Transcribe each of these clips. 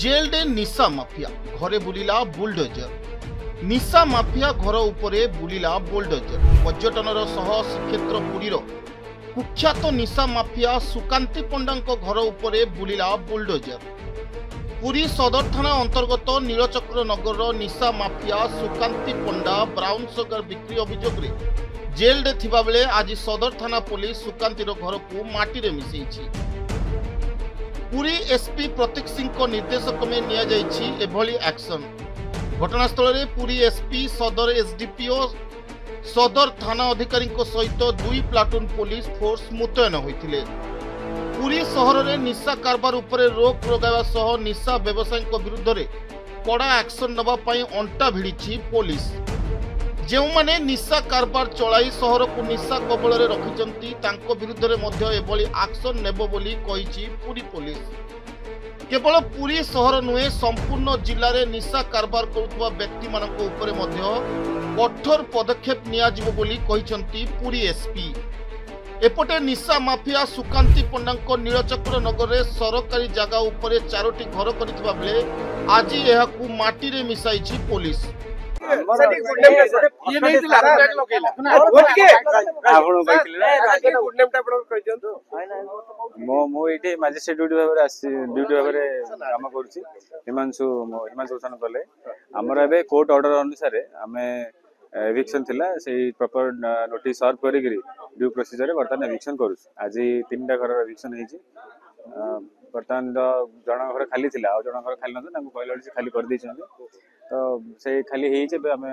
Jail day निशा mafia घरे बुलिला bulldozer. निशा mafia घर उपरे बुलिला बुलडोजर। पर्यटनर सह श्रीक्षेत्र पुरीर कुख्यात निशा माफिया सुकांती पंडा घर उपरे बुलिला बुलडोजर। पुरी सदर थाना अंतर्गत नीलचक्र नगर निशा माफिया सुकांती पंडा ब्राउन सुगर बिक्री अभियोग जेल डे थिबा बेले आज सदर थाना पुलिस सुकांतीर घर को माटी रे मिसेइछि। पुरी एसपी प्रतीक सिंह निर्देश क्रमे निया जाइछि एभली एक्शन। घटनास्थल रे पुरी एसपी सदर एसडीपीओ सदर थाना अधिकारी सहित 2 प्लाटून पुलिस फोर्स मुतयन होइथिले। पुरी सहर रे निशा कारबार उपरे रोक लगावा सह निशा व्यवसायी विरुद्ध रे कड़ा एक्शन नबा पई अंटा भिड़िछि पुलिस। जो माने निशा कारबार चलाई सहर को निशा कबल रे रखिचंती तांको विरुद्ध रे मध्य एभली एक्शन नेबो बोली कहिछि पुरी पुलिस। केवल पुरी सहर नुहे संपूर्ण जिल्ला रे निशा कारबार करुवा व्यक्ति मानक उपरे मध्य कठोर पदक्षेप निया जिवो बोली कहिचंती पुरी एसपी। एपटे निशा माफिया सुकांती पंडा नीलचक्र नगर रे सरकारी जगह उपरे 4टी घर करितबा बेले आज एहाकू माटी रे मिसाइछि पुलिस। मजिस्ट्रेट ड्यूटी भाव कम करूँ कले आमर ए कोर्ट ऑर्डर अनुसार आम एविक्शन थिला से प्रॉपर नोटिस सर्व कर ड्यू प्रोसीजर बर्तमान एविक्शन करूँ। आज 3टा घर एविक्शन होती बर्तमान जन घर खाली थी जन घर खाली ना कहला से खाली कर दी तो से खाली आम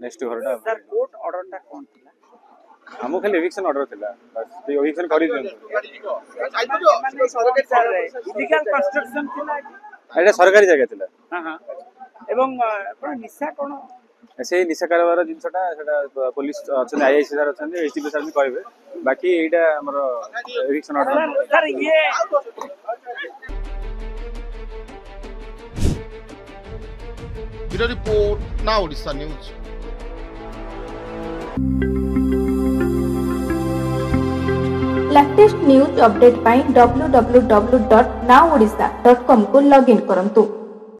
नेक्स्ट घरटा कोर्ट ऑर्डरटा कोन थिला हमो खाली एविक्शन ऑर्डर थिला बस एविक्शन करी इलीगल कंस्ट्रक्शन थिला एटा सरकारी जगह थिला। हां हां एवं आपण निशा कोन से निशा कारबार जिनसटा सेटा पुलिस अछन आईआईसी सर अछन एसटीपी सर कहबे बाकी एटा हमर एविक्शन ऑर्डर सर ये bureau report now Odisha news. Latest news update पाई www.nowodisha.com को लॉगिन करंतु।